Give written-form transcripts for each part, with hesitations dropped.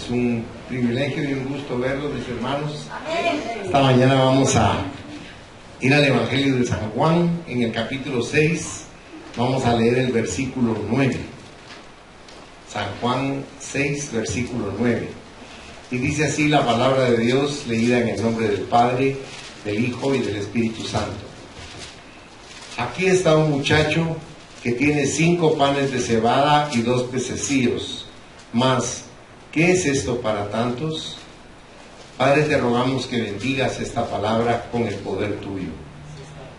Es un privilegio y un gusto verlos, mis hermanos. Esta mañana vamos a ir al Evangelio de San Juan, en el capítulo 6. Vamos a leer el versículo 9. San Juan 6, versículo 9. Y dice así la palabra de Dios, leída en el nombre del Padre, del Hijo y del Espíritu Santo. Aquí está un muchacho que tiene 5 panes de cebada y 2 pececillos. Mas, ¿qué es esto para tantos? Padre, te rogamos que bendigas esta palabra con el poder tuyo,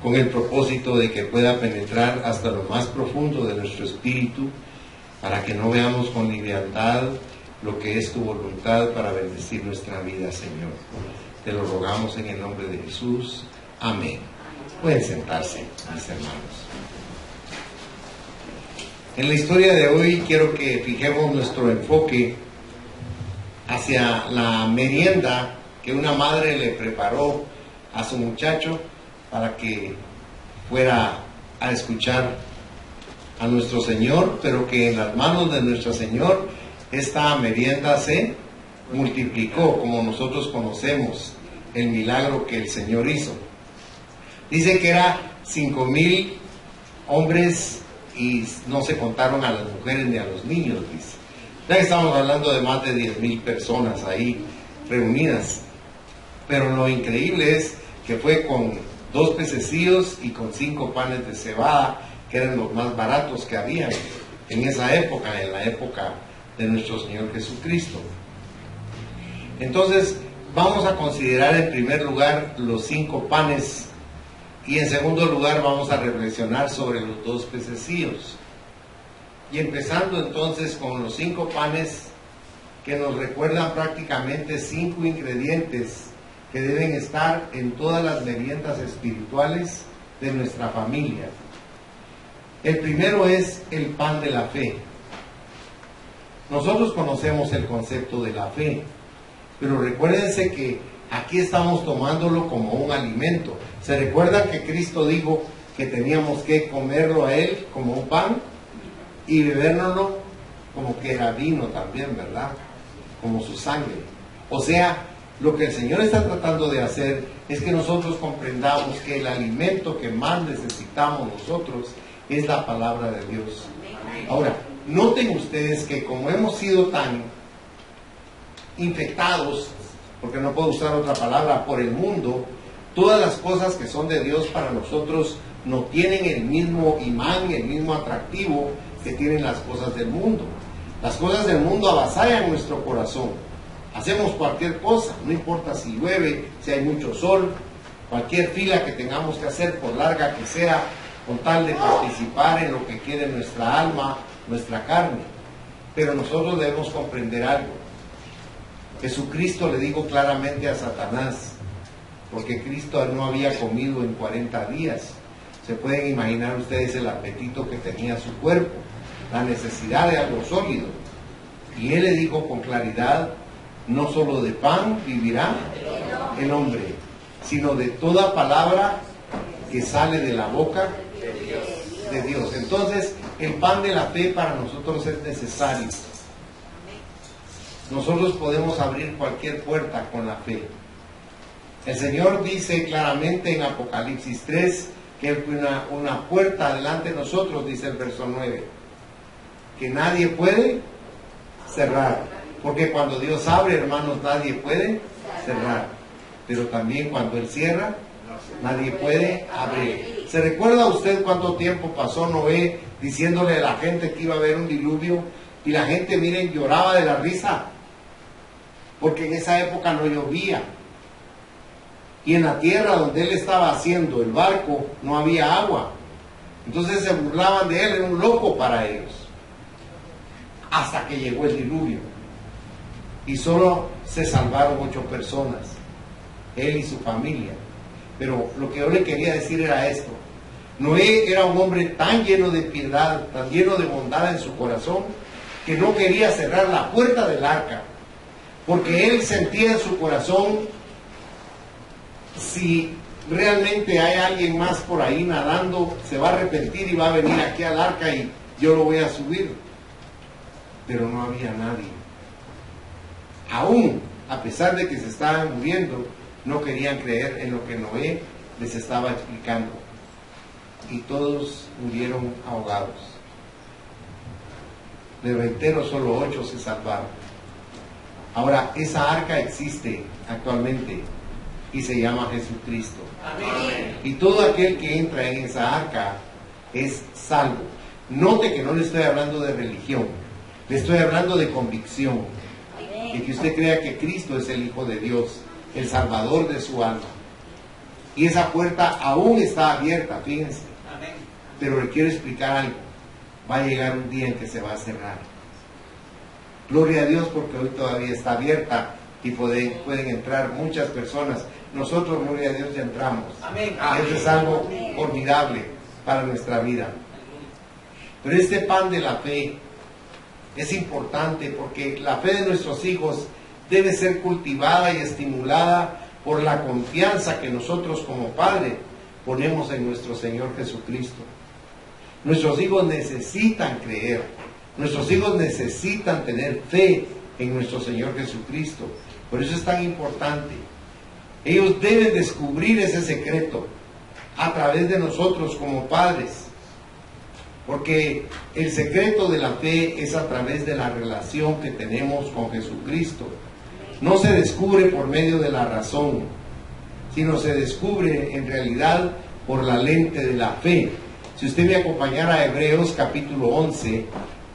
con el propósito de que pueda penetrar hasta lo más profundo de nuestro espíritu, para que no veamos con liviandad lo que es tu voluntad para bendecir nuestra vida, Señor. Te lo rogamos en el nombre de Jesús. Amén. Pueden sentarse, mis hermanos. En la historia de hoy quiero que fijemos nuestro enfoque hacia la merienda que una madre le preparó a su muchacho para que fuera a escuchar a nuestro Señor, pero que en las manos de nuestro Señor esta merienda se multiplicó, como nosotros conocemos el milagro que el Señor hizo. Dice que era 5,000 hombres y no se contaron a las mujeres ni a los niños, dice. Ya estamos hablando de más de 10,000 personas ahí reunidas. Pero lo increíble es que fue con 2 pececillos y con 5 panes de cebada, que eran los más baratos que había en esa época, en la época de nuestro Señor Jesucristo. Entonces, vamos a considerar en primer lugar los 5 panes y en segundo lugar vamos a reflexionar sobre los 2 pececillos. Y empezando entonces con los 5 panes, que nos recuerdan prácticamente 5 ingredientes que deben estar en todas las meriendas espirituales de nuestra familia. El primero es el pan de la fe. Nosotros conocemos el concepto de la fe, pero recuérdense que aquí estamos tomándolo como un alimento. ¿Se recuerdan que Cristo dijo que teníamos que comerlo a Él como un pan y bebérnoslo como que era vino también, ¿verdad? Como su sangre. O sea, lo que el Señor está tratando de hacer es que nosotros comprendamos que el alimento que más necesitamos nosotros es la palabra de Dios. Ahora, noten ustedes que como hemos sido tan infectados, porque no puedo usar otra palabra, por el mundo, todas las cosas que son de Dios para nosotros no tienen el mismo imán, el mismo atractivo que tienen las cosas del mundo. Las cosas del mundo avasallan nuestro corazón. Hacemos cualquier cosa, no importa si llueve, si hay mucho sol, cualquier fila que tengamos que hacer, por larga que sea, con tal de participar en lo que quiere nuestra alma, nuestra carne. Pero nosotros debemos comprender algo. Jesucristo le dijo claramente a Satanás, porque Cristo no había comido en 40 días. Se pueden imaginar ustedes el apetito que tenía su cuerpo, la necesidad de algo sólido. Y él le dijo con claridad, no solo de pan vivirá el hombre, sino de toda palabra que sale de la boca de Dios. Entonces, el pan de la fe para nosotros es necesario. Nosotros podemos abrir cualquier puerta con la fe. El Señor dice claramente en Apocalipsis 3 que una puerta delante de nosotros, dice el verso 9, que nadie puede cerrar. Porque cuando Dios abre, hermanos, nadie puede cerrar. Pero también cuando Él cierra, nadie puede abrir. ¿Se recuerda usted cuánto tiempo pasó Noé diciéndole a la gente que iba a haber un diluvio? Y la gente, miren, lloraba de la risa. Porque en esa época no llovía. Y en la tierra donde él estaba haciendo el barco no había agua. Entonces se burlaban de él, era un loco para ellos. Hasta que llegó el diluvio. Y solo se salvaron 8 personas, él y su familia. Pero lo que yo le quería decir era esto. Noé era un hombre tan lleno de piedad, tan lleno de bondad en su corazón, que no quería cerrar la puerta del arca. Porque él sentía en su corazón, si realmente hay alguien más por ahí nadando, se va a arrepentir y va a venir aquí al arca y yo lo voy a subir. Pero no había nadie. aún a pesar de que se estaban muriendo, no querían creer en lo que Noé les estaba explicando. Y todos murieron ahogados. Les reitero, solo 8 se salvaron. Ahora, esa arca existe actualmente y se llama Jesucristo. Amén. Y todo aquel que entra en esa arca es salvo. Note que no le estoy hablando de religión, le estoy hablando de convicción. Y que usted crea que Cristo es el Hijo de Dios, el Salvador de su alma. Y esa puerta aún está abierta, fíjense. Amén. Pero le quiero explicar algo. Va a llegar un día en que se va a cerrar. Gloria a Dios, porque hoy todavía está abierta y pueden entrar muchas personas. Nosotros, gloria a Dios, ya entramos. Amén. Eso es algo formidable para nuestra vida. Pero este pan de la fe es importante, porque la fe de nuestros hijos debe ser cultivada y estimulada por la confianza que nosotros como padres ponemos en nuestro Señor Jesucristo. Nuestros hijos necesitan creer, nuestros hijos necesitan tener fe en nuestro Señor Jesucristo. Por eso es tan importante. Ellos deben descubrir ese secreto a través de nosotros como padres. Porque el secreto de la fe es a través de la relación que tenemos con Jesucristo. No se descubre por medio de la razón, sino se descubre en realidad por la lente de la fe. Si usted me acompañara a Hebreos capítulo 11,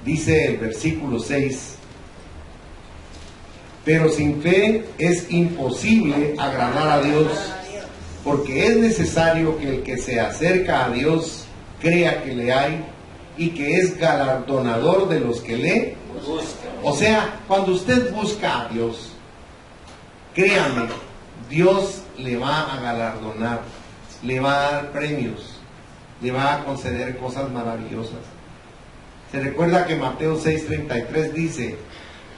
dice el versículo 6: pero sin fe es imposible agradar a Dios, porque es necesario que el que se acerca a Dios crea que le hay y que es galardonador de los que le buscan. O sea, cuando usted busca a Dios, créame, Dios le va a galardonar, le va a dar premios, le va a conceder cosas maravillosas. Se recuerda que Mateo 6:33 dice: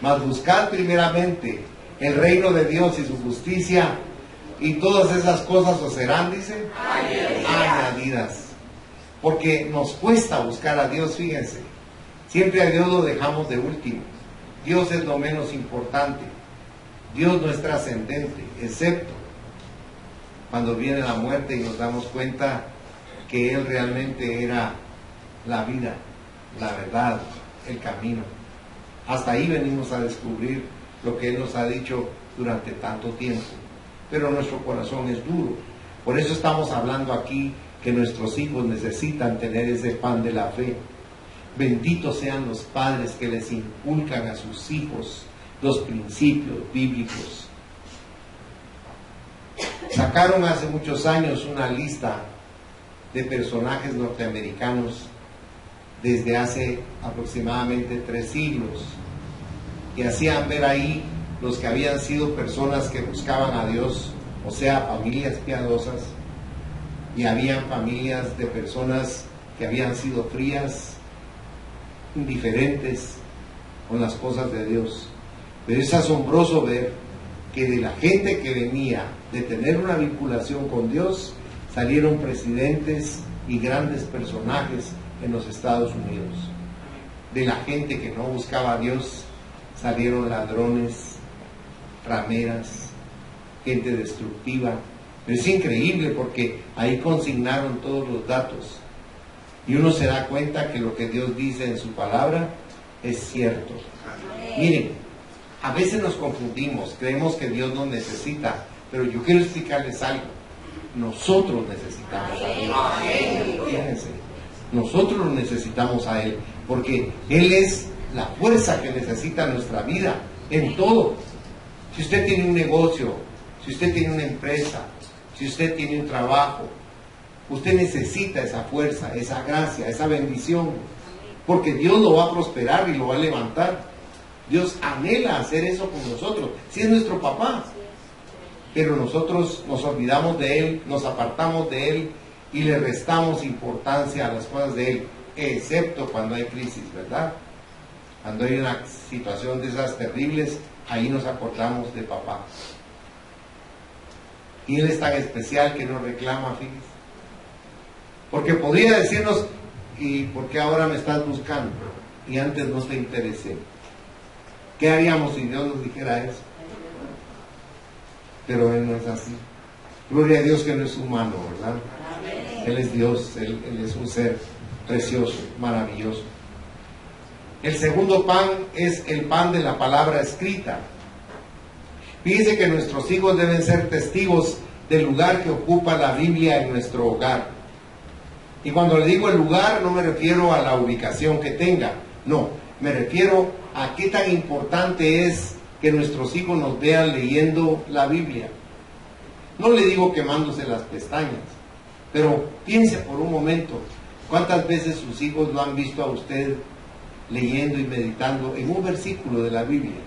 mas buscad primeramente el reino de Dios y su justicia, y todas esas cosas os serán, dice, añadidas. Porque nos cuesta buscar a Dios, fíjense. Siempre a Dios lo dejamos de último. Dios es lo menos importante. Dios no es trascendente, excepto cuando viene la muerte y nos damos cuenta que Él realmente era la vida, la verdad, el camino. Hasta ahí venimos a descubrir lo que Él nos ha dicho durante tanto tiempo. Pero nuestro corazón es duro. Por eso estamos hablando aquí que nuestros hijos necesitan tener ese pan de la fe. Benditos sean los padres que les inculcan a sus hijos los principios bíblicos. Sacaron hace muchos años una lista de personajes norteamericanos desde hace aproximadamente 3 siglos, y hacían ver ahí los que habían sido personas que buscaban a Dios, o sea, familias piadosas, y habían familias de personas que habían sido frías, indiferentes con las cosas de Dios. Pero es asombroso ver que de la gente que venía de tener una vinculación con Dios, salieron presidentes y grandes personajes en los Estados Unidos. De la gente que no buscaba a Dios, salieron ladrones, rameras, gente destructiva. Pero es increíble porque ahí consignaron todos los datos. Y uno se da cuenta que lo que Dios dice en su palabra es cierto. Miren, a veces nos confundimos, creemos que Dios nos necesita, pero yo quiero explicarles algo. Nosotros necesitamos a Dios. Fíjense, nosotros lo necesitamos a Él, porque Él es la fuerza que necesita nuestra vida en todo. Si usted tiene un negocio, si usted tiene una empresa, si usted tiene un trabajo, usted necesita esa fuerza, esa gracia, esa bendición, porque Dios lo va a prosperar y lo va a levantar. Dios anhela hacer eso con nosotros, si es nuestro papá. Pero nosotros nos olvidamos de Él, nos apartamos de Él y le restamos importancia a las cosas de Él, excepto cuando hay crisis, ¿verdad? Cuando hay una situación de esas terribles, ahí nos acordamos de papá. Y Él es tan especial que nos reclama, fíjense. Porque podría decirnos: ¿y por qué ahora me estás buscando? Y antes no te interesé. ¿Qué haríamos si Dios nos dijera eso? Pero Él no es así. Gloria a Dios que no es humano, ¿verdad? Él es Dios, Él es un ser precioso, maravilloso. El segundo pan es el pan de la palabra escrita. Fíjense que nuestros hijos deben ser testigos del lugar que ocupa la Biblia en nuestro hogar. Y cuando le digo el lugar, no me refiero a la ubicación que tenga, no, me refiero a qué tan importante es que nuestros hijos nos vean leyendo la Biblia. No le digo quemándose las pestañas, pero piense por un momento, ¿cuántas veces sus hijos lo han visto a usted leyendo y meditando en un versículo de la Biblia?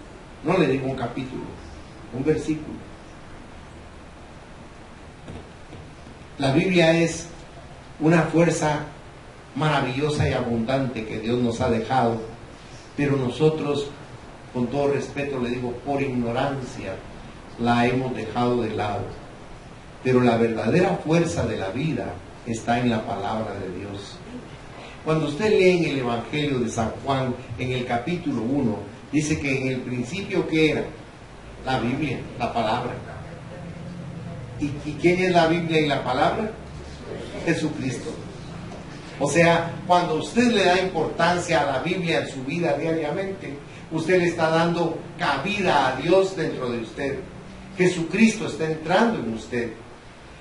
No le digo un capítulo, un versículo. La Biblia es una fuerza maravillosa y abundante que Dios nos ha dejado, pero nosotros, con todo respeto le digo, por ignorancia la hemos dejado de lado. Pero la verdadera fuerza de la vida está en la palabra de Dios. Cuando usted lee en el Evangelio de San Juan, en el capítulo 1, dice que en el principio, ¿qué era? La Biblia, la palabra. ¿Y quién es la Biblia y la palabra? Jesucristo. O sea, cuando usted le da importancia a la Biblia en su vida diariamente, usted le está dando cabida a Dios dentro de usted. Jesucristo está entrando en usted.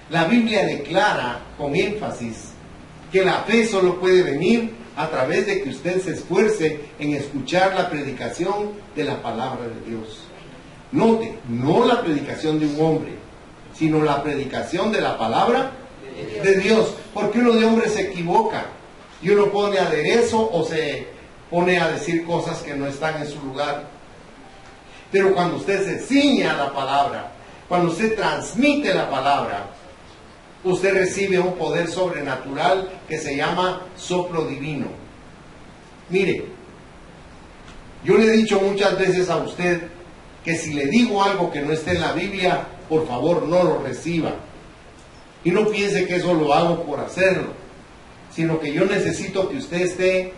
La Biblia declara con énfasis que la fe solo puede venir a través de que usted se esfuerce en escuchar la predicación de la palabra de Dios. Note, no la predicación de un hombre, sino la predicación de la palabra de Dios. Porque uno de hombre se equivoca y uno pone aderezo o se pone a decir cosas que no están en su lugar. Pero cuando usted se ciñe a la palabra, cuando usted transmite la palabra, usted recibe un poder sobrenatural que se llama soplo divino. Mire, yo le he dicho muchas veces a usted que si le digo algo que no esté en la Biblia, por favor no lo reciba. Y no piense que eso lo hago por hacerlo, sino que yo necesito que usted esté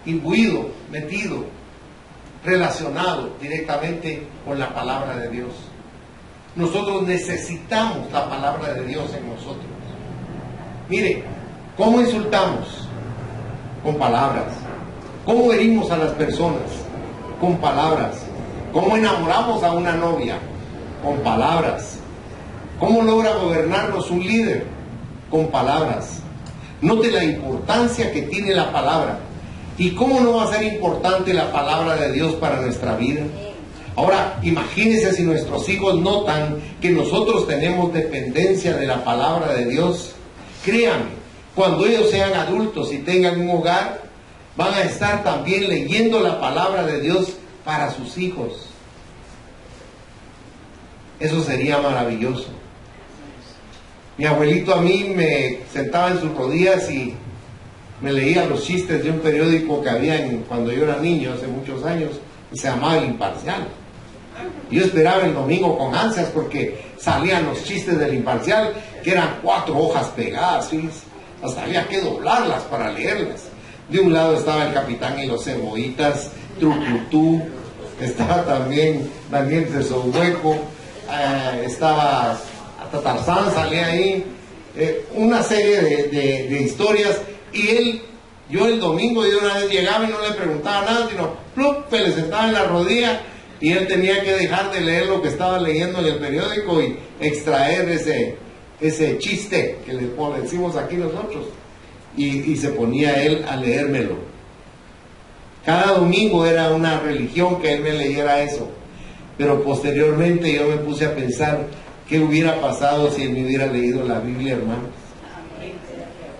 imbuido, metido, relacionado directamente con la palabra de Dios. Nosotros necesitamos la palabra de Dios en nosotros. Mire, ¿cómo insultamos? Con palabras. ¿Cómo herimos a las personas? Con palabras. ¿Cómo enamoramos a una novia? Con palabras. ¿Cómo logra gobernarnos un líder? Con palabras. Note la importancia que tiene la palabra. ¿Y cómo no va a ser importante la palabra de Dios para nuestra vida? Ahora, imagínense si nuestros hijos notan que nosotros tenemos dependencia de la palabra de Dios. Créanme, cuando ellos sean adultos y tengan un hogar, van a estar también leyendo la palabra de Dios para sus hijos. Eso sería maravilloso. Mi abuelito a mí me sentaba en sus rodillas y me leía los chistes de un periódico que había cuando yo era niño, hace muchos años, y se llamaba El Imparcial. Yo esperaba el domingo con ansias porque salían los chistes del Imparcial, que eran 4 hojas pegadas, ¿sí? Hasta había que doblarlas para leerlas. De un lado estaba el Capitán y los Cebollitas, Trucutú, estaba también Daniel Tesohueco, estaba hasta Tarzán, salía ahí, una serie de historias. Y yo el domingo de una vez llegaba y no le preguntaba nada, sino ¡plup!, le sentaba en la rodilla y él tenía que dejar de leer lo que estaba leyendo en el periódico y extraer ese chiste que le decimos aquí nosotros, y se ponía él a leérmelo. Cada domingo era una religión que él me leyera eso, pero posteriormente yo me puse a pensar qué hubiera pasado si él me hubiera leído la Biblia, hermanos.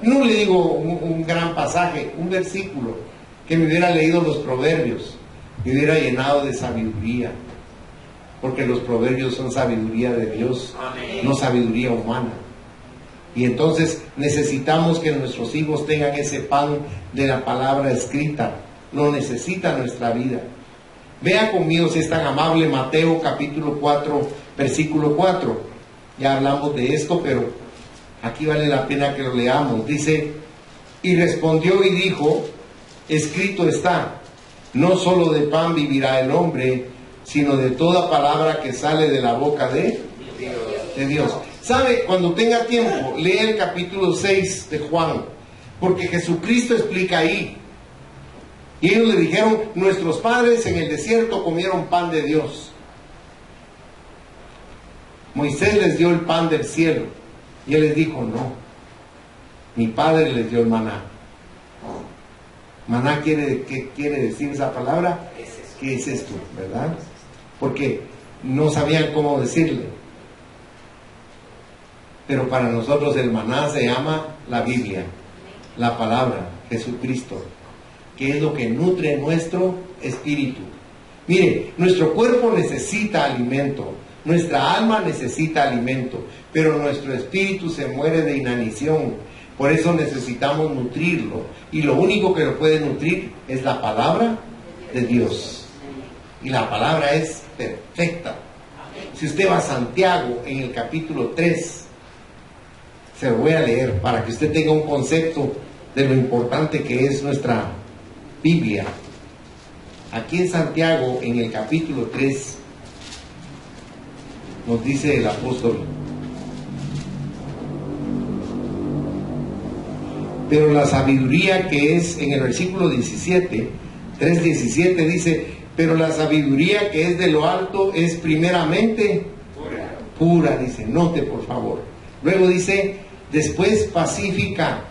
No le digo un gran pasaje, un versículo, que me hubiera leído los proverbios, me hubiera llenado de sabiduría, porque los proverbios son sabiduría de Dios, no sabiduría humana. Y entonces necesitamos que nuestros hijos tengan ese pan de la palabra escrita, lo necesita nuestra vida. Vea conmigo, si es tan amable, Mateo capítulo 4, versículo 4. Ya hablamos de esto, pero aquí vale la pena que lo leamos. Dice, y respondió y dijo, escrito está, No solo de pan vivirá el hombre, sino de toda palabra que sale de la boca de Dios. ¿Sabe? Cuando tenga tiempo, lea el capítulo 6 de Juan, porque Jesucristo explica ahí. Y ellos le dijeron, nuestros padres en el desierto comieron pan de Dios. Moisés les dio el pan del cielo. Y él les dijo, no, mi padre les dio el maná. Maná ¿qué quiere decir esa palabra? ¿Qué es esto? ¿Verdad? Porque no sabían cómo decirle. Pero para nosotros el maná se llama la Biblia, la palabra, Jesucristo, que es lo que nutre nuestro espíritu. Mire, nuestro cuerpo necesita alimento, nuestra alma necesita alimento, pero nuestro espíritu se muere de inanición. Por eso necesitamos nutrirlo. Y lo único que lo puede nutrir es la palabra de Dios. Y la palabra es perfecta. Si usted va a Santiago en el capítulo 3, se lo voy a leer para que usted tenga un concepto de lo importante que es nuestra Biblia. Aquí en Santiago, en el capítulo 3, nos dice el apóstol: pero la sabiduría que es, en el versículo 17, 3:17 dice, pero la sabiduría que es de lo alto es primeramente pura, dice, note por favor. Luego dice, después pacífica,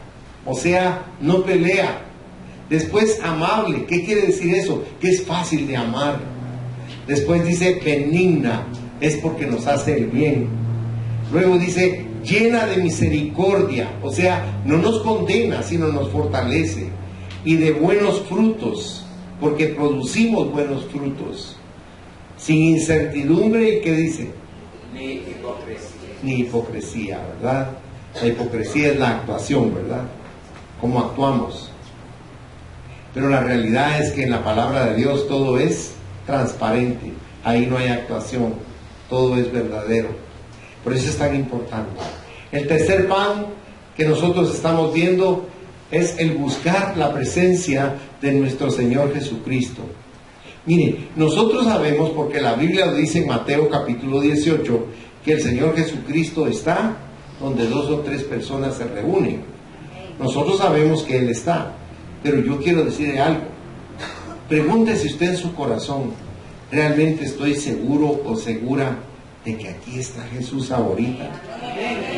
o sea, no pelea. Después amable, ¿qué quiere decir eso? Que es fácil de amar. Después dice benigna, es porque nos hace el bien. Luego dice llena de misericordia, o sea, no nos condena, sino nos fortalece. Y de buenos frutos, porque producimos buenos frutos. Sin incertidumbre, ¿y qué dice? Ni hipocresía. Ni hipocresía, ¿verdad? La hipocresía es la actuación, ¿verdad? Cómo actuamos. Pero la realidad es que en la palabra de Dios todo es transparente. Ahí no hay actuación. Todo es verdadero. Por eso es tan importante. El tercer pan que nosotros estamos viendo es el buscar la presencia de nuestro Señor Jesucristo. Mire, nosotros sabemos, porque la Biblia lo dice en Mateo capítulo 18, que el Señor Jesucristo está donde 2 o 3 personas se reúnen. Nosotros sabemos que Él está, pero yo quiero decirle algo. Pregúntese usted en su corazón, ¿realmente estoy seguro o segura de que aquí está Jesús ahorita?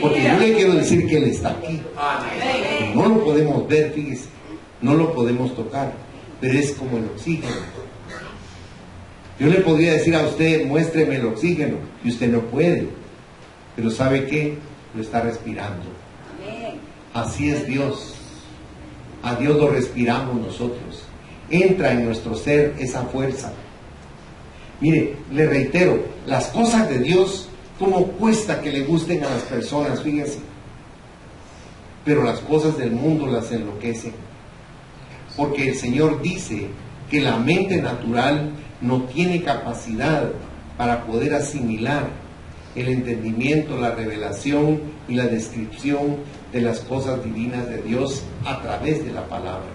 Porque yo le quiero decir que Él está aquí. No lo podemos ver, fíjese, no lo podemos tocar, pero es como el oxígeno. Yo le podría decir a usted, muéstreme el oxígeno, y usted no puede, pero ¿sabe qué? Lo está respirando. Así es Dios. A Dios lo respiramos nosotros. Entra en nuestro ser esa fuerza. Mire, le reitero, las cosas de Dios, cómo cuesta que le gusten a las personas, fíjense. Pero las cosas del mundo las enloquecen. Porque el Señor dice que la mente natural no tiene capacidad para poder asimilar el entendimiento, la revelación y la descripción de las cosas divinas de Dios a través de la palabra.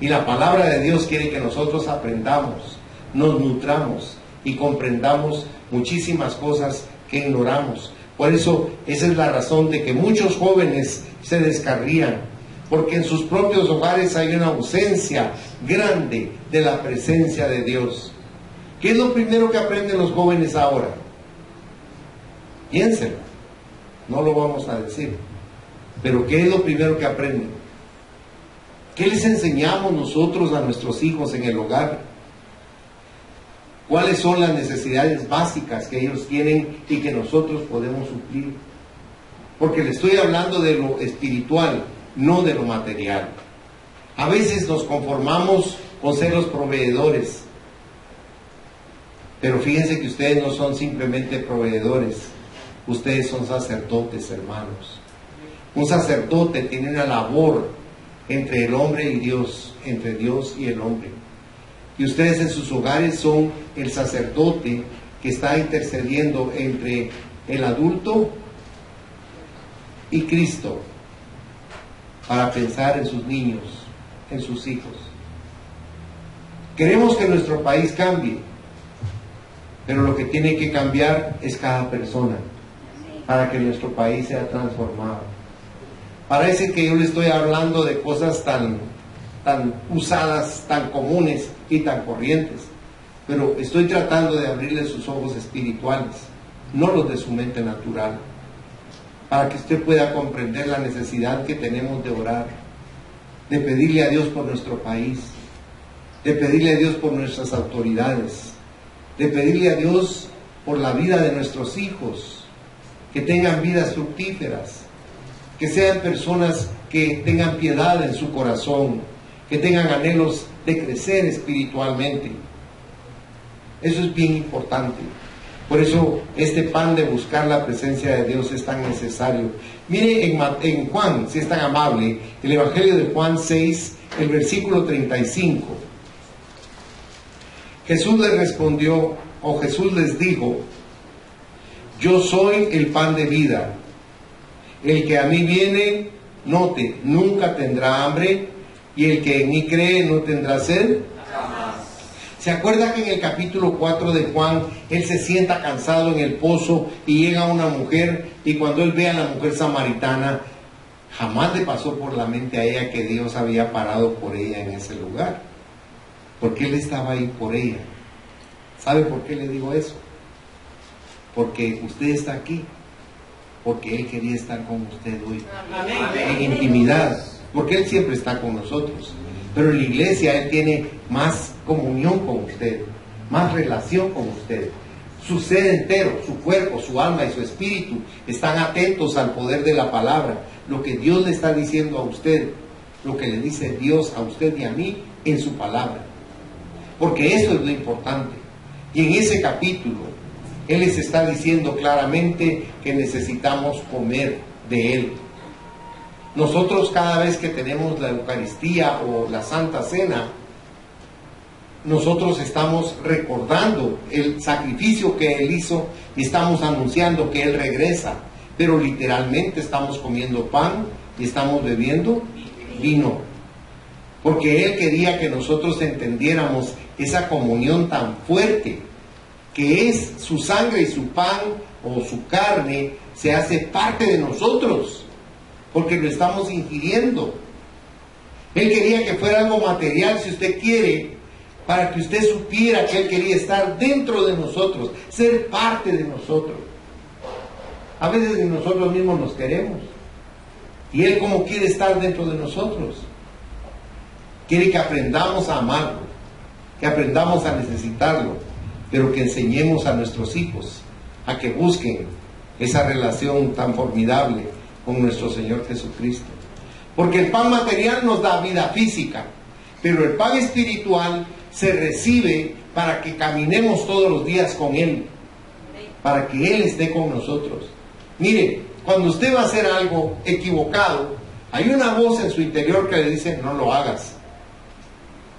Y la palabra de Dios quiere que nosotros aprendamos, nos nutramos y comprendamos muchísimas cosas que ignoramos. Por eso esa es la razón de que muchos jóvenes se descarrían, porque en sus propios hogares hay una ausencia grande de la presencia de Dios. ¿Qué es lo primero que aprenden los jóvenes ahora? Piénselo, no lo vamos a decir, pero ¿qué es lo primero que aprenden? ¿Qué les enseñamos nosotros a nuestros hijos en el hogar? ¿Cuáles son las necesidades básicas que ellos tienen y que nosotros podemos suplir? Porque le estoy hablando de lo espiritual, no de lo material. A veces nos conformamos con ser los proveedores, pero fíjense que ustedes no son simplemente proveedores, ustedes son sacerdotes, hermanos. Un sacerdote tiene una labor entre el hombre y Dios, entre Dios y el hombre. Y ustedes en sus hogares son el sacerdote que está intercediendo entre el adulto y Cristo para pensar en sus niños, en sus hijos. Queremos que nuestro país cambie, pero lo que tiene que cambiar es cada persona para que nuestro país sea transformado. Parece que yo le estoy hablando de cosas tan usadas, tan comunes y tan corrientes, pero estoy tratando de abrirle sus ojos espirituales, no los de su mente natural, para que usted pueda comprender la necesidad que tenemos de orar, de pedirle a Dios por nuestro país, de pedirle a Dios por nuestras autoridades, de pedirle a Dios por la vida de nuestros hijos, que tengan vidas fructíferas, que sean personas que tengan piedad en su corazón, que tengan anhelos de crecer espiritualmente. Eso es bien importante. Por eso este pan de buscar la presencia de Dios es tan necesario. Mire en Juan, si es tan amable, el Evangelio de Juan 6, el versículo 35. Jesús les respondió, o Jesús les dijo: yo soy el pan de vida. El que a mí viene, note, nunca tendrá hambre, y el que en mí cree no tendrá sed. ¿Se acuerda que en el capítulo 4 de Juan, él se sienta cansado en el pozo y llega una mujer, y cuando él ve a la mujer samaritana, jamás le pasó por la mente a ella que Dios había parado por ella en ese lugar? Porque él estaba ahí por ella. ¿Sabe por qué le digo eso? Porque usted está aquí, porque él quería estar con usted hoy. Amén. En intimidad, porque él siempre está con nosotros. Pero en la iglesia él tiene más comunión con usted, más relación con usted. Su ser entero, su cuerpo, su alma y su espíritu están atentos al poder de la palabra. Lo que Dios le está diciendo a usted, lo que le dice Dios a usted y a mí en su palabra. Porque eso es lo importante. Y en ese capítulo, Él les está diciendo claramente que necesitamos comer de Él. Nosotros cada vez que tenemos la Eucaristía o la Santa Cena, nosotros estamos recordando el sacrificio que Él hizo y estamos anunciando que Él regresa, pero literalmente estamos comiendo pan y estamos bebiendo vino, porque Él quería que nosotros entendiéramos esa comunión tan fuerte que es su sangre y su pan o su carne se hace parte de nosotros, porque lo estamos ingiriendo. Él quería que fuera algo material, si usted quiere, para que usted supiera que Él quería estar dentro de nosotros, ser parte de nosotros. A veces ni nosotros mismos nos queremos, y Él como quiere estar dentro de nosotros. Quiere que aprendamos a amarlo, que aprendamos a necesitarlo, pero que enseñemos a nuestros hijos a que busquen esa relación tan formidable con nuestro Señor Jesucristo. Porque el pan material nos da vida física, pero el pan espiritual se recibe para que caminemos todos los días con Él, para que Él esté con nosotros. Mire, cuando usted va a hacer algo equivocado, hay una voz en su interior que le dice: no lo hagas.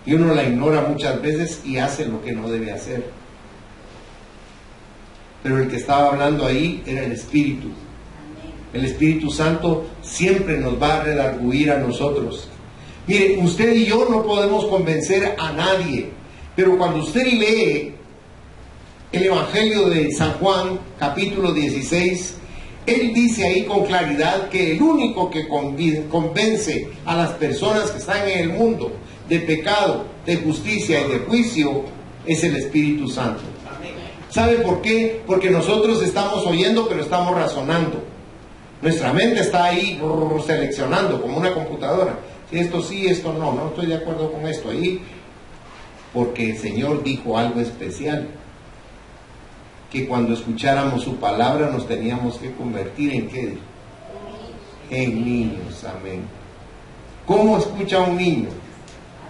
Y uno la ignora muchas veces y hace lo que no debe hacer. Pero el que estaba hablando ahí era el Espíritu. El Espíritu Santo siempre nos va a redarguir a nosotros. Mire, usted y yo no podemos convencer a nadie, pero cuando usted lee el Evangelio de San Juan, capítulo 16, él dice ahí con claridad que el único que convence a las personas que están en el mundo de pecado, de justicia y de juicio es el Espíritu Santo. ¿Sabe por qué? Porque nosotros estamos oyendo, pero estamos razonando. Nuestra mente está ahí seleccionando como una computadora. Si esto sí, esto no, no estoy de acuerdo con esto ahí, porque el Señor dijo algo especial, que cuando escucháramos su palabra nos teníamos que convertir en ¿qué? En niños, amén. ¿Cómo escucha un niño?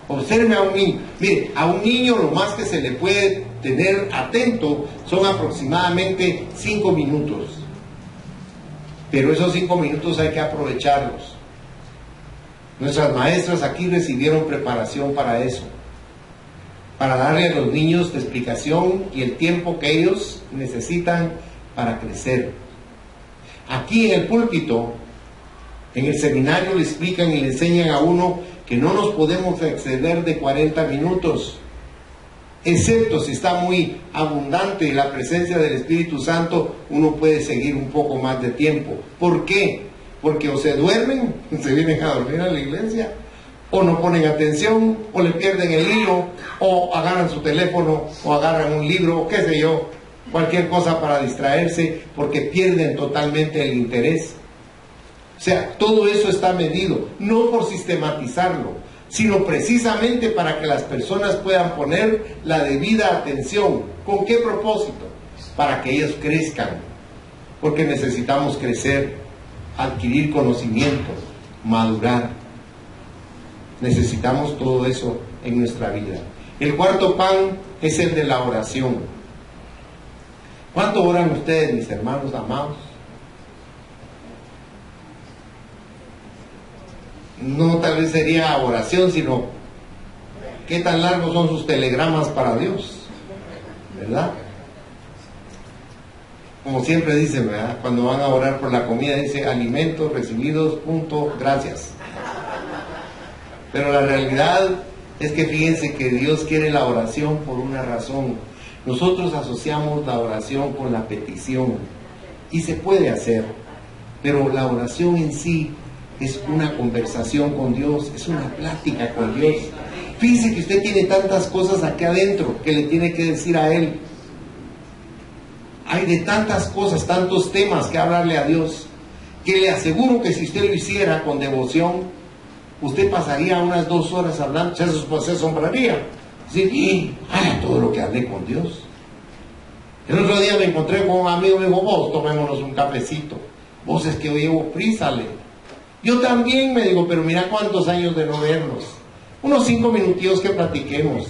Observe a un niño. Mire, a un niño lo más que se le puede tener atento son aproximadamente 5 minutos. Pero esos 5 minutos hay que aprovecharlos. Nuestras maestras aquí recibieron preparación para eso, para darle a los niños la explicación y el tiempo que ellos necesitan para crecer. Aquí en el púlpito, en el seminario, le explican y le enseñan a uno que no nos podemos exceder de 40 minutos, excepto si está muy abundante la presencia del Espíritu Santo, uno puede seguir un poco más de tiempo. ¿Por qué? Porque o se duermen, se vienen a dormir a la iglesia, o no ponen atención, o le pierden el hilo, o agarran su teléfono, o agarran un libro, o qué sé yo, cualquier cosa para distraerse, porque pierden totalmente el interés. O sea, todo eso está medido, no por sistematizarlo, sino precisamente para que las personas puedan poner la debida atención. ¿Con qué propósito? Para que ellos crezcan, porque necesitamos crecer, adquirir conocimiento, madurar. Necesitamos todo eso en nuestra vida. El cuarto pan es el de la oración. ¿Cuánto oran ustedes, mis hermanos amados? No tal vez sería oración, sino qué tan largos son sus telegramas para Dios, ¿verdad? Como siempre dicen, ¿verdad? Cuando van a orar por la comida, dice alimentos recibidos, punto, gracias. Pero la realidad es que fíjense que Dios quiere la oración por una razón. Nosotros asociamos la oración con la petición, y se puede hacer, pero la oración en sí es una conversación con Dios, es una plática con Dios. Fíjese que usted tiene tantas cosas aquí adentro que le tiene que decir a Él. Hay de tantas cosas, tantos temas que hablarle a Dios, que le aseguro que si usted lo hiciera con devoción, usted pasaría unas 2 horas hablando, se asombraría. Sí, todo lo que hablé con Dios. El otro día me encontré con un amigo, me dijo, vos, tomémonos un cafecito. Vos es que yo llevo prisa, le. Yo también, me digo, pero mira cuántos años de no vernos. Unos 5 minutillos que platiquemos.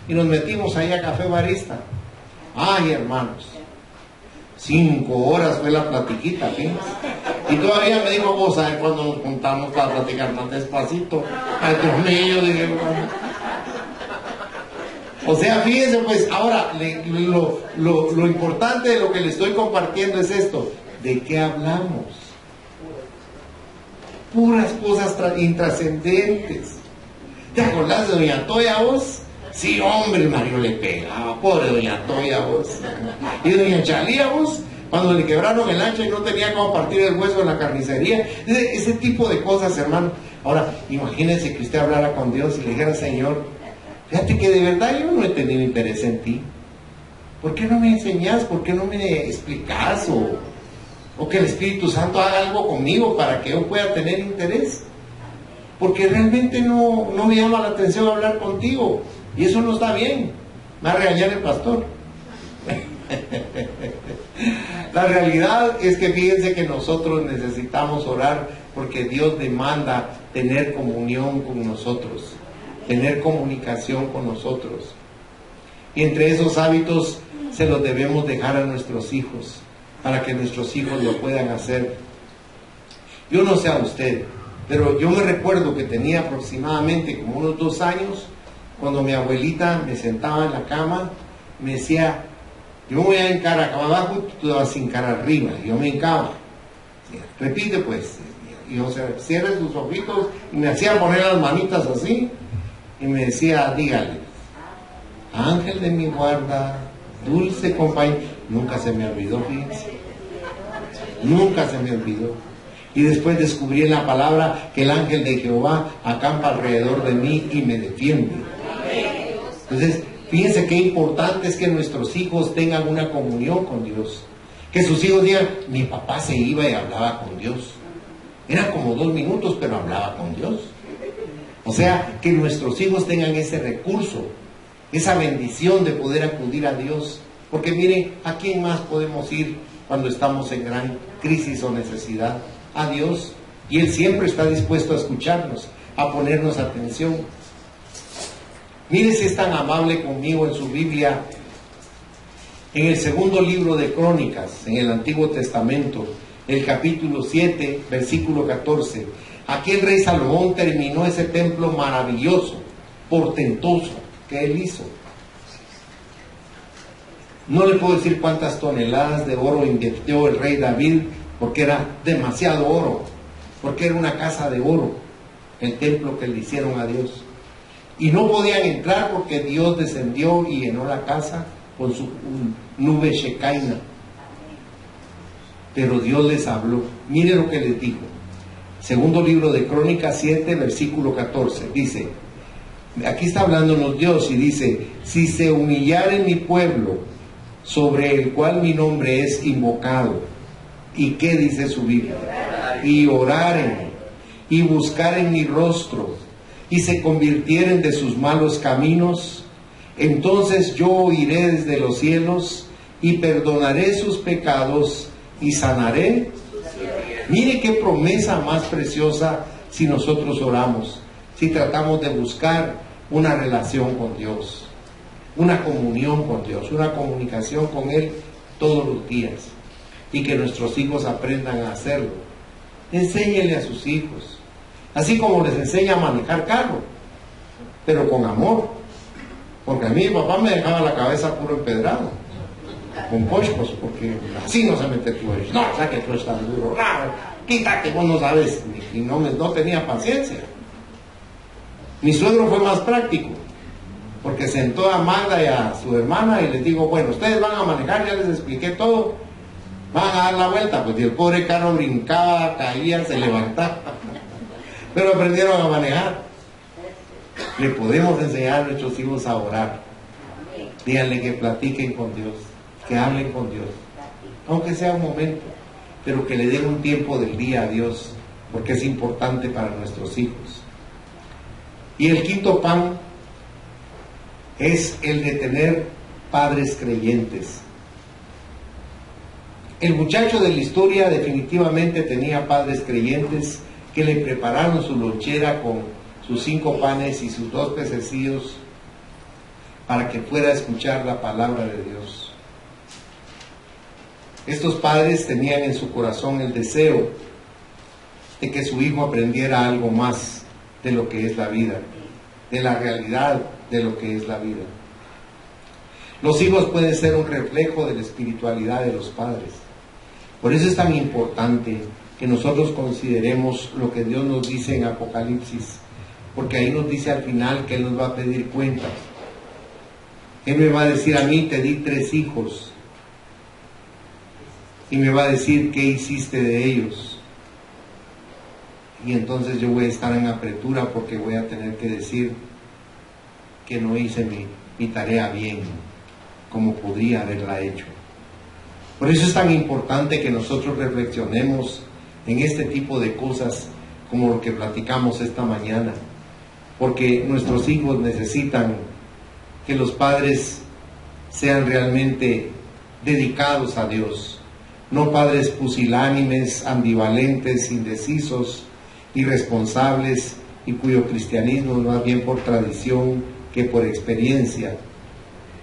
Y nos metimos ahí a Café Barista. Ay, hermanos, 5 horas fue la platiquita, fíjense. Y todavía me dijo, vos, ¿sabes cuándo nos juntamos para platicar más despacito? Ay, Dios mío, dije, o sea, fíjense, pues, ahora, lo importante de lo que le estoy compartiendo es esto. ¿De qué hablamos? Puras cosas intrascendentes. ¿Te acordás de doña Toya, vos? Sí, hombre, Mario le pegaba, pobre doña Toya, vos. Y doña Chalía, vos, cuando le quebraron el hacha y no tenía cómo partir el hueso en la carnicería. Ese tipo de cosas, hermano. Ahora, imagínense que usted hablara con Dios y le dijera, Señor, fíjate que de verdad yo no he tenido interés en ti. ¿Por qué no me enseñás? ¿Por qué no me explicás? O que el Espíritu Santo haga algo conmigo para que yo pueda tener interés. Porque realmente no me llama la atención hablar contigo. Y eso no está bien. Me va a regañar el pastor. La realidad es que fíjense que nosotros necesitamos orar porque Dios demanda tener comunión con nosotros, tener comunicación con nosotros. Y entre esos hábitos se los debemos dejar a nuestros hijos, para que nuestros hijos lo puedan hacer. Yo no sé a usted, pero yo me recuerdo que tenía aproximadamente como unos 2 años, cuando mi abuelita me sentaba en la cama, me decía, yo me voy a hincar acá abajo y tú te vas a hincar arriba. Y yo me hincaba. Repite pues. Y yo cierre sus ojitos y me hacía poner las manitas así. Y me decía, dígale, ángel de mi guarda, dulce compañía. Nunca se me olvidó, fíjense. Nunca se me olvidó. Y después descubrí en la palabra que el ángel de Jehová acampa alrededor de mí y me defiende. Entonces, fíjense qué importante es que nuestros hijos tengan una comunión con Dios. Que sus hijos digan, mi papá se iba y hablaba con Dios. Era como 2 minutos, pero hablaba con Dios. O sea, que nuestros hijos tengan ese recurso, esa bendición de poder acudir a Dios. Porque miren, ¿a quién más podemos ir cuando estamos en gran crisis o necesidad? A Dios. Y Él siempre está dispuesto a escucharnos, a ponernos atención. Mire si es tan amable conmigo en su Biblia, en el 2º libro de Crónicas, en el Antiguo Testamento, el capítulo 7, versículo 14. Aquí el rey Salomón terminó ese templo maravilloso, portentoso, que él hizo. No le puedo decir cuántas toneladas de oro invirtió el rey David, porque era demasiado oro, porque era una casa de oro, el templo que le hicieron a Dios. Y no podían entrar porque Dios descendió y llenó la casa con su nube Shekinah. Pero Dios les habló. Mire lo que les dijo. Segundo libro de Crónicas 7, versículo 14. Dice, aquí está hablándonos Dios y dice, si se humillare mi pueblo, sobre el cual mi nombre es invocado. ¿Y qué dice su Biblia? Y oraren, y buscaren mi rostro, y se convirtieren de sus malos caminos, entonces yo oiré desde los cielos, y perdonaré sus pecados, y sanaré. Mire qué promesa más preciosa si nosotros oramos, si tratamos de buscar una relación con Dios, una comunión con Dios, una comunicación con Él todos los días, y que nuestros hijos aprendan a hacerlo. Enséñele a sus hijos, así como les enseña a manejar carro, pero con amor, porque a mí mi papá me dejaba la cabeza puro empedrado, con pochos, porque así no se mete tú, no, o sea que tú estás duro, quítate, vos no sabes, y no tenía paciencia. Mi suegro fue más práctico, porque sentó a Magda y a su hermana y les dijo, bueno, ustedes van a manejar, ya les expliqué todo, van a dar la vuelta, pues y el pobre carro brincaba, caía, se levantaba, pero aprendieron a manejar. Le podemos enseñar a nuestros hijos a orar, díganle que platiquen con Dios, que hablen con Dios, aunque sea un momento, pero que le den un tiempo del día a Dios, porque es importante para nuestros hijos. Y el quinto pan es el de tener padres creyentes. El muchacho de la historia definitivamente tenía padres creyentes que le prepararon su lonchera con sus 5 panes y sus 2 pececillos para que fuera a escuchar la palabra de Dios. Estos padres tenían en su corazón el deseo de que su hijo aprendiera algo más de lo que es la vida, de la realidad de lo que es la vida. Los hijos pueden ser un reflejo de la espiritualidad de los padres. Por eso es tan importante que nosotros consideremos lo que Dios nos dice en Apocalipsis, porque ahí nos dice al final que Él nos va a pedir cuentas. Él me va a decir a mí, te di 3 hijos, y me va a decir qué hiciste de ellos. Y entonces yo voy a estar en apretura porque voy a tener que decir que no hice mi tarea bien, como podría haberla hecho. Por eso es tan importante que nosotros reflexionemos en este tipo de cosas como lo que platicamos esta mañana, porque nuestros hijos necesitan que los padres sean realmente dedicados a Dios, no padres pusilánimes, ambivalentes, indecisos, irresponsables y cuyo cristianismo es más bien por tradición que por experiencia,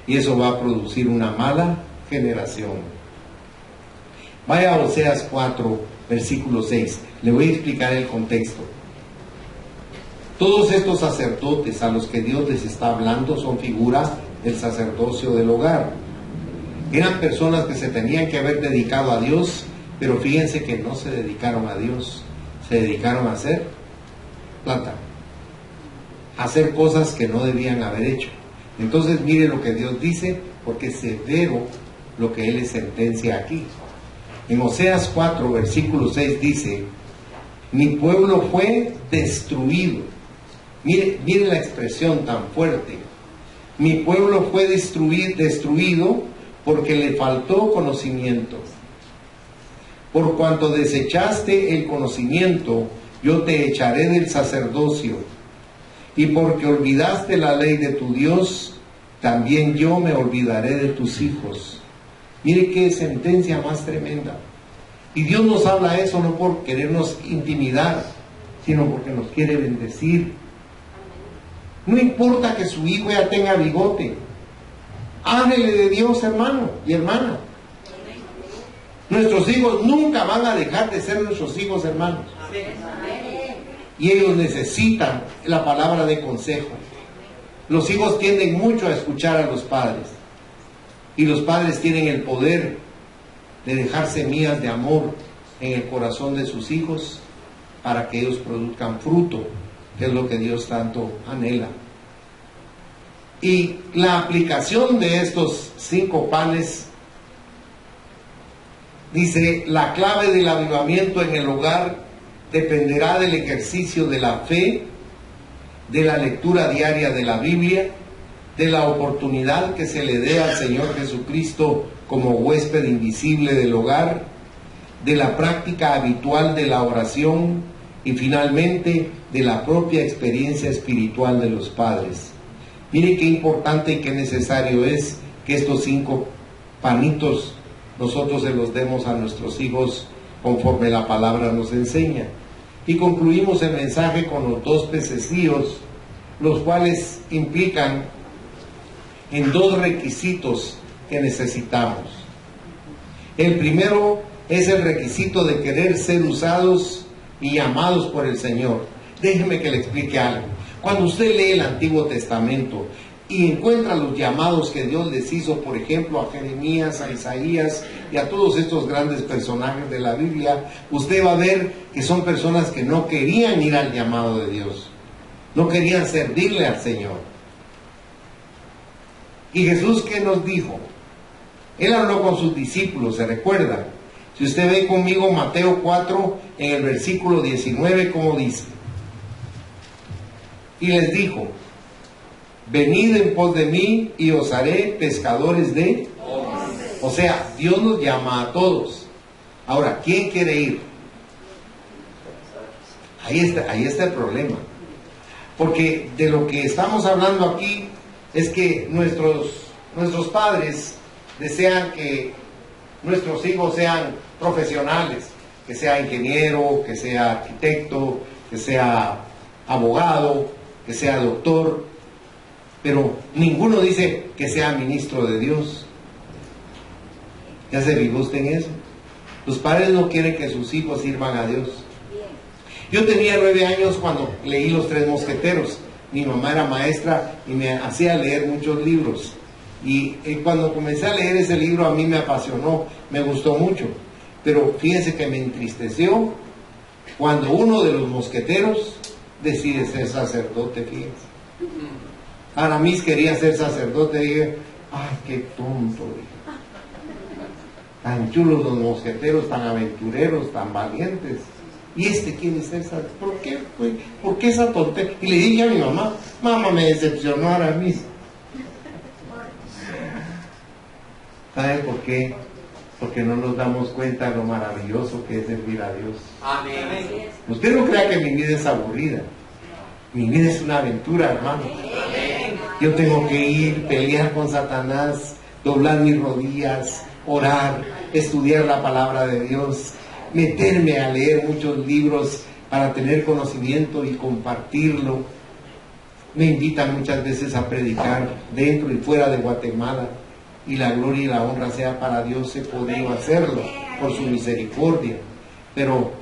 y eso va a producir una mala generación. Vaya a Oseas 4, versículo 6. Le voy a explicar el contexto. Todos estos sacerdotes a los que Dios les está hablando son figuras del sacerdocio del hogar. Eran personas que se tenían que haber dedicado a Dios, pero fíjense que no se dedicaron a Dios, se dedicaron a hacer plata, a hacer cosas que no debían haber hecho. Entonces mire lo que Dios dice, porque es severo lo que Él les sentencia aquí. En Oseas 4, versículo 6 dice, mi pueblo fue destruido. Mire la expresión tan fuerte. Mi pueblo fue destruido porque le faltó conocimiento. Por cuanto desechaste el conocimiento, yo te echaré del sacerdocio. Y porque olvidaste la ley de tu Dios, también yo me olvidaré de tus hijos. Mire qué sentencia más tremenda. Y Dios nos habla eso no por querernos intimidar, sino porque nos quiere bendecir. No importa que su hijo ya tenga bigote. Háblele de Dios, hermano y hermana. Nuestros hijos nunca van a dejar de ser nuestros hijos, hermanos. Y ellos necesitan la palabra de consejo. Los hijos tienden mucho a escuchar a los padres. Y los padres tienen el poder de dejar semillas de amor en el corazón de sus hijos para que ellos produzcan fruto, que es lo que Dios tanto anhela. Y la aplicación de estos 5 panes, dice, la clave del avivamiento en el hogar dependerá del ejercicio de la fe, de la lectura diaria de la Biblia, de la oportunidad que se le dé al Señor Jesucristo como huésped invisible del hogar, de la práctica habitual de la oración y finalmente de la propia experiencia espiritual de los padres. Mire qué importante y qué necesario es que estos 5 panitos nosotros se los demos a nuestros hijos conforme la palabra nos enseña. Y concluimos el mensaje con los 2 pececillos, los cuales implican en 2 requisitos que necesitamos. El primero es el requisito de querer ser usados y llamados por el Señor. Déjeme que le explique algo. Cuando usted lee el Antiguo Testamento y encuentra los llamados que Dios les hizo, por ejemplo, a Jeremías, a Isaías y a todos estos grandes personajes de la Biblia, usted va a ver que son personas que no querían ir al llamado de Dios, no querían servirle al Señor. Y Jesús, ¿qué nos dijo? Él habló con sus discípulos, ¿se recuerda? Si usted ve conmigo Mateo 4, en el versículo 19, ¿cómo dice? Y les dijo, venid en pos de mí y os haré pescadores de hombres. O sea, Dios nos llama a todos. Ahora, ¿quién quiere ir? Ahí está el problema. Porque de lo que estamos hablando aquí es que nuestros padres desean que nuestros hijos sean profesionales, que sea ingeniero, que sea arquitecto, que sea abogado, que sea doctor, pero ninguno dice que sea ministro de Dios. ¿Ya se fijó usted en eso? Los padres no quieren que sus hijos sirvan a Dios. Yo tenía 9 años cuando leí Los 3 Mosqueteros. Mi mamá era maestra y me hacía leer muchos libros. Y cuando comencé a leer ese libro a mí me apasionó, me gustó mucho. Pero fíjense que me entristeció cuando uno de los mosqueteros decide ser sacerdote, fíjense. Aramis quería ser sacerdote, dije, ay, qué tonto, dije. Tan chulos los mosqueteros, tan aventureros, tan valientes. Y este quiere ser sacerdote. ¿Por qué? ¿Por qué esa tontería? Y le dije a mi mamá, mamá, me decepcionó Aramis. ¿Sabe por qué? Porque no nos damos cuenta de lo maravilloso que es servir a Dios. Amén. Usted no crea que mi vida es aburrida. Mi vida es una aventura, hermano. Amén. Yo tengo que ir, pelear con Satanás, doblar mis rodillas, orar, estudiar la palabra de Dios, meterme a leer muchos libros para tener conocimiento y compartirlo. Me invitan muchas veces a predicar dentro y fuera de Guatemala. Y la gloria y la honra sea para Dios, he podido hacerlo por su misericordia. Pero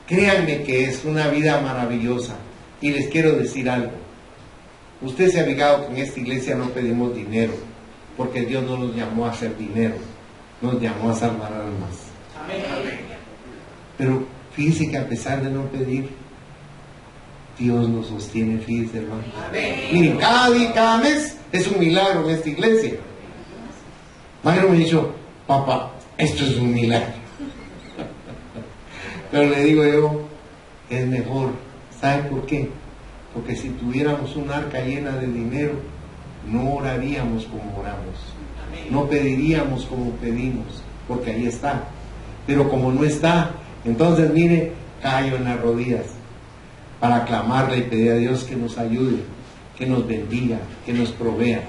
créanme que es una vida maravillosa. Y les quiero decir algo. Usted se ha fijado que en esta iglesia no pedimos dinero, porque Dios no nos llamó a hacer dinero, nos llamó a salvar almas. Amén. Pero fíjese que a pesar de no pedir, Dios nos sostiene, fíjese, hermano. Miren, cada mes es un milagro en esta iglesia. Magno me ha dicho, papá, esto es un milagro. Pero le digo yo, es mejor. ¿Sabe por qué? Porque si tuviéramos un arca llena de dinero, no oraríamos como oramos. No pediríamos como pedimos, porque ahí está. Pero como no está, entonces mire, caigo en las rodillas para clamarle y pedir a Dios que nos ayude, que nos bendiga, que nos provea.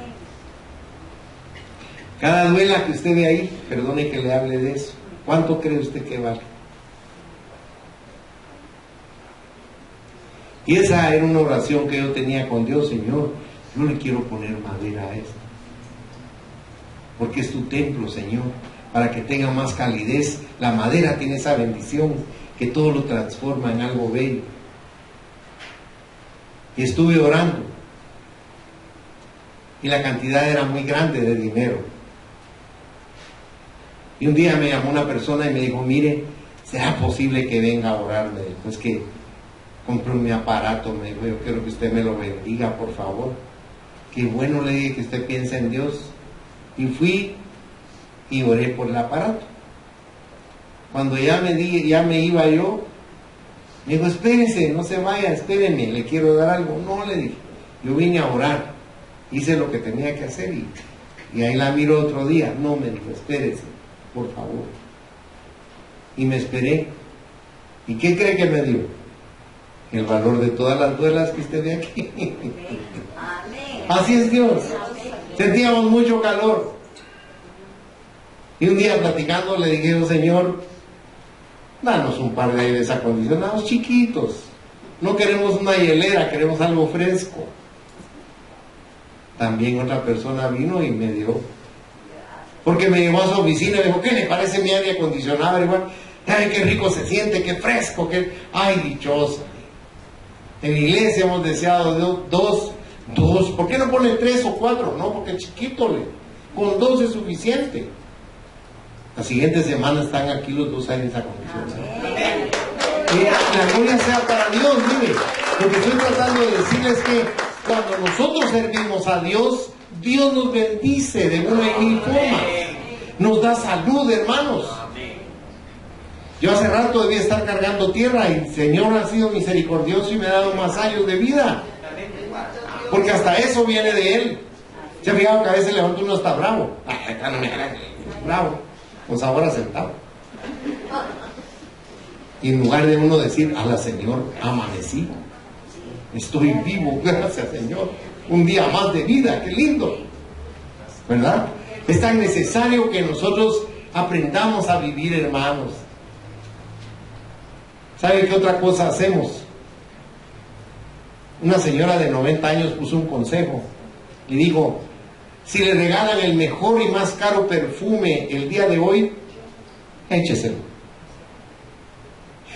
Cada duela que usted ve ahí, perdone que le hable de eso, ¿cuánto cree usted que vale? Y esa era una oración que yo tenía con Dios, Señor, yo le quiero poner madera a esto, porque es tu templo, Señor, para que tenga más calidez. La madera tiene esa bendición que todo lo transforma en algo bello. Y estuve orando, y la cantidad era muy grande de dinero. Y un día me llamó una persona y me dijo, mire, ¿será posible que venga a orar? Me dijo, es que compré mi aparato, me dijo, yo quiero que usted me lo bendiga, por favor. qué bueno, le dije, que usted piensa en Dios. Y fui y oré por el aparato. Cuando ya me iba yo, me dijo, espérese, no se vaya, espéreme, le quiero dar algo. No, le dije, yo vine a orar, hice lo que tenía que hacer y ahí la miro otro día. No, me dijo, espérese, por favor. Y me esperé. ¿Y qué cree que me dio? El valor de todas las duelas que usted ve aquí. Así es Dios. Sentíamos mucho calor. Y un día platicando le dije, oh, Señor, danos un par de aires acondicionados chiquitos. No queremos una hielera, queremos algo fresco. También otra persona vino y me dio. Porque me llevó a su oficina y me dijo, ¿qué le parece mi aire acondicionado? Igual, ay, qué rico se siente, qué fresco, qué... Ay, dichoso. En la iglesia hemos deseado dos. ¿Por qué no pone 3 o 4? No, porque es chiquito, con 2 es suficiente. La siguiente semana están aquí los 2 aires acondicionados. La gloria sea para Dios. Mire, lo que estoy tratando de decirles es que cuando nosotros servimos a Dios, Dios nos bendice de una y mil formas. Nos da salud, hermanos. Yo hace rato debía estar cargando tierra y el Señor ha sido misericordioso y me ha dado más años de vida. Porque hasta eso viene de Él. ¿Se ha fijado que a veces levanta uno hasta bravo? Bravo. Pues ahora sentado. Y en lugar de uno decir, a la Señor, amanecí. Estoy vivo, gracias Señor. Un día más de vida, qué lindo. ¿Verdad? Es tan necesario que nosotros aprendamos a vivir, hermanos. ¿Sabe qué otra cosa hacemos? Una señora de 90 años puso un consejo y dijo, si le regalan el mejor y más caro perfume el día de hoy, écheselo.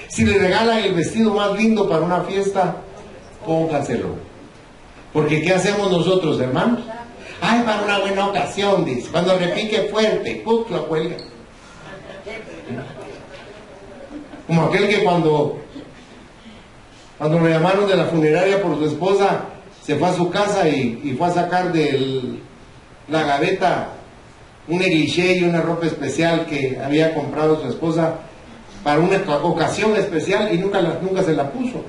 Si le regalan el vestido más lindo para una fiesta, póngaselo. Porque ¿qué hacemos nosotros, hermanos? Ay, para una buena ocasión, dice. Cuando repique fuerte, ¡pum!, lo cuelga. Como aquel que cuando me llamaron de la funeraria por su esposa, se fue a su casa y fue a sacar de la gaveta un negligé y una ropa especial que había comprado su esposa para una ocasión especial y nunca se la puso.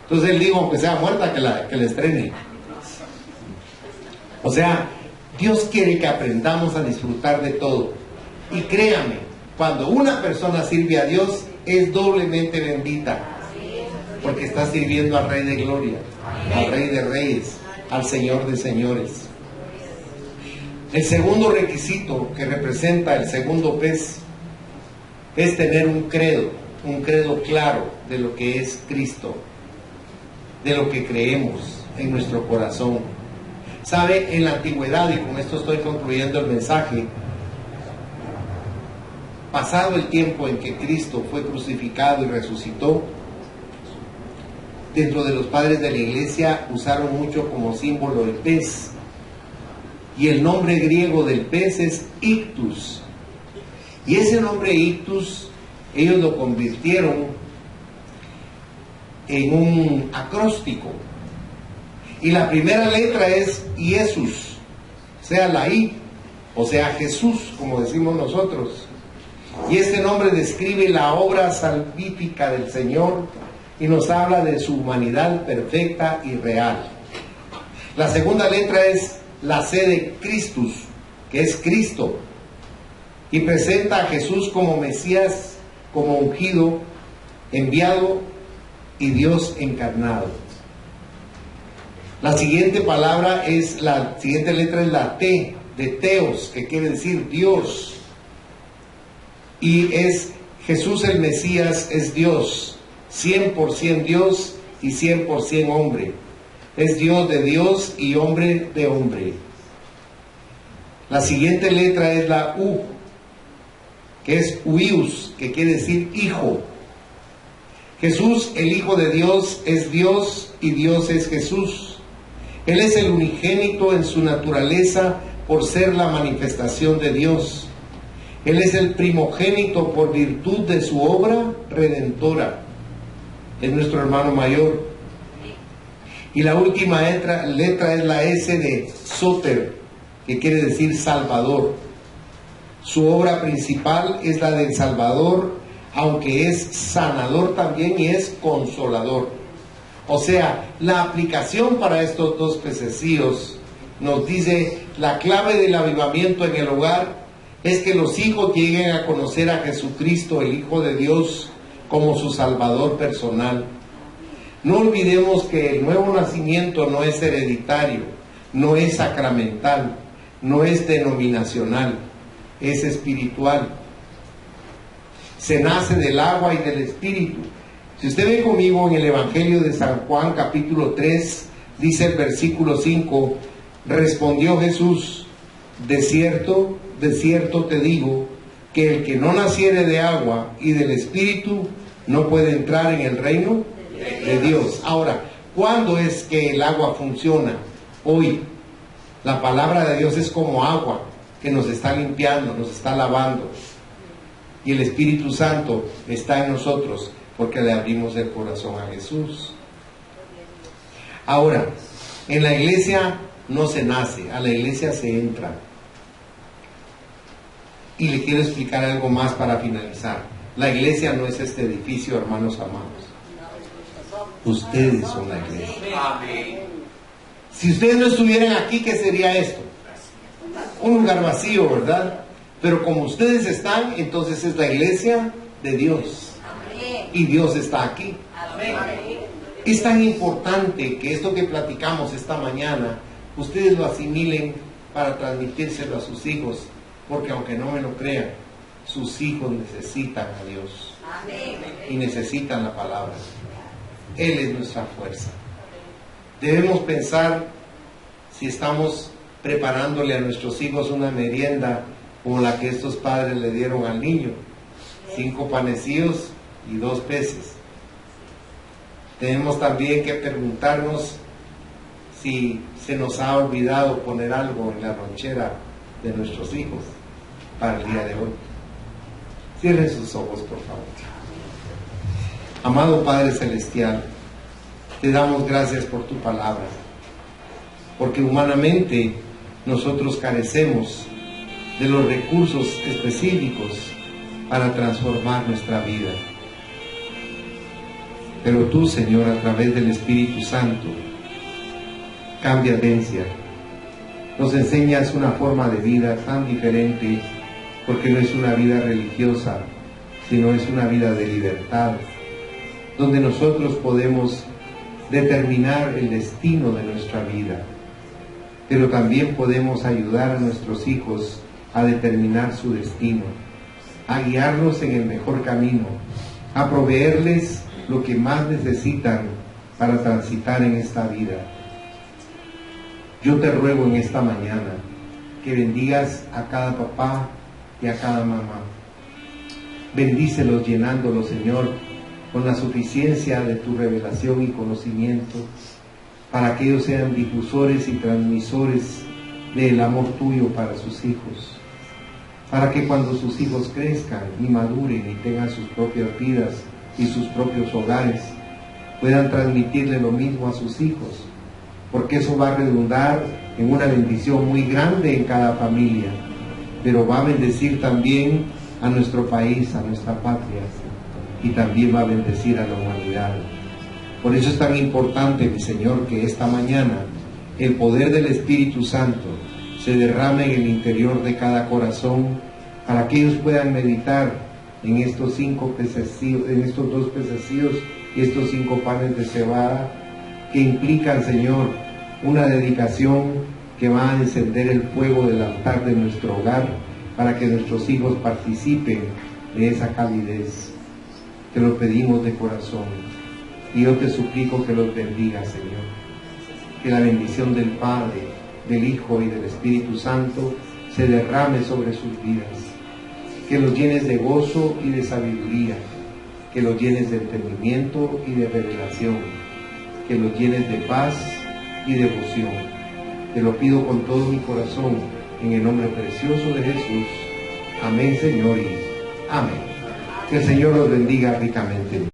Entonces él dijo, aunque sea muerta, que la estrene. O sea, Dios quiere que aprendamos a disfrutar de todo. Y créame, cuando una persona sirve a Dios, es doblemente bendita, porque está sirviendo al Rey de Gloria, al Rey de Reyes, al Señor de Señores. El segundo requisito que representa el segundo pez es tener un credo claro de lo que es Cristo, de lo que creemos en nuestro corazón. Sabe, en la antigüedad, y con esto estoy concluyendo el mensaje, pasado el tiempo en que Cristo fue crucificado y resucitó, dentro de los padres de la iglesia usaron mucho como símbolo el pez. Y el nombre griego del pez es ictus. Y ese nombre ictus, ellos lo convirtieron en un acróstico. Y la primera letra es Jesús, sea la I, o sea Jesús, como decimos nosotros. Y este nombre describe la obra salvífica del Señor y nos habla de su humanidad perfecta y real. La segunda letra es la C de Christus, que es Cristo, y presenta a Jesús como Mesías, como ungido, enviado y Dios encarnado. La siguiente letra es la T de Teos, que quiere decir Dios. Y es Jesús el Mesías, es Dios, 100% Dios y 100% hombre. Es Dios de Dios y hombre de hombre. La siguiente letra es la U, que es Huius, que quiere decir hijo. Jesús, el Hijo de Dios, es Dios y Dios es Jesús. Él es el unigénito en su naturaleza por ser la manifestación de Dios. Él es el primogénito por virtud de su obra redentora. Es nuestro hermano mayor. Y la última letra es la S de Soter, que quiere decir Salvador. Su obra principal es la del Salvador, aunque es sanador también y es consolador. O sea, la aplicación para estos dos pececillos nos dice: la clave del avivamiento en el hogar es que los hijos lleguen a conocer a Jesucristo, el Hijo de Dios, como su Salvador personal. No olvidemos que el nuevo nacimiento no es hereditario, no es sacramental, no es denominacional, es espiritual. Se nace del agua y del Espíritu. Si usted ve conmigo en el Evangelio de San Juan, capítulo 3, dice el versículo 5, respondió Jesús: de cierto, te digo, que el que no naciere de agua y del Espíritu no puede entrar en el reino de Dios. Ahora, ¿cuándo es que el agua funciona? Hoy. La palabra de Dios es como agua que nos está limpiando, nos está lavando. Y el Espíritu Santo está en nosotros porque le abrimos el corazón a Jesús. Ahora, en la iglesia no se nace, a la iglesia se entra. Y le quiero explicar algo más para finalizar. La iglesia no es este edificio, hermanos amados. Ustedes son la iglesia. Si ustedes no estuvieran aquí, ¿qué sería esto? Un lugar vacío, ¿verdad? Pero como ustedes están, entonces es la iglesia de Dios. Y Dios está aquí. Es tan importante que esto que platicamos esta mañana, ustedes lo asimilen para transmitírselo a sus hijos, porque aunque no me lo crean, sus hijos necesitan a Dios y necesitan la palabra. Él es nuestra fuerza. Debemos pensar si estamos preparándole a nuestros hijos una merienda como la que estos padres le dieron al niño: 5 panecillos y 2 peces. Tenemos también que preguntarnos si se nos ha olvidado poner algo en la lonchera de nuestros hijos para el día de hoy. Cierren sus ojos, por favor. Amado Padre Celestial, te damos gracias por tu palabra, porque humanamente nosotros carecemos de los recursos específicos para transformar nuestra vida. Pero tú, Señor, a través del Espíritu Santo, cambias vencia. Nos enseñas una forma de vida tan diferente, porque no es una vida religiosa, sino es una vida de libertad, donde nosotros podemos determinar el destino de nuestra vida, pero también podemos ayudar a nuestros hijos a determinar su destino, a guiarlos en el mejor camino, a proveerles lo que más necesitan para transitar en esta vida. Yo te ruego en esta mañana que bendigas a cada papá y a cada mamá. Bendícelos llenándolos, Señor, con la suficiencia de tu revelación y conocimiento, para que ellos sean difusores y transmisores del amor tuyo para sus hijos, para que cuando sus hijos crezcan y maduren y tengan sus propias vidas y sus propios hogares, puedan transmitirle lo mismo a sus hijos, porque eso va a redundar en una bendición muy grande en cada familia, pero va a bendecir también a nuestro país, a nuestra patria, y también va a bendecir a la humanidad. Por eso es tan importante, mi Señor, que esta mañana el poder del Espíritu Santo se derrame en el interior de cada corazón, para que ellos puedan meditar en estos 5 pececillos, en estos 2 pececillos y estos 5 panes de cebada, que implican, Señor, una dedicación que va a encender el fuego del altar de nuestro hogar, para que nuestros hijos participen de esa calidez. Te lo pedimos de corazón, y yo te suplico que los bendiga, Señor. Que la bendición del Padre, del Hijo y del Espíritu Santo se derrame sobre sus vidas. Que los llenes de gozo y de sabiduría, que los llenes de entendimiento y de revelación, que los llenes de paz y devoción. Te lo pido con todo mi corazón, en el nombre precioso de Jesús. Amén, Señor, y amén. Que el Señor los bendiga ricamente.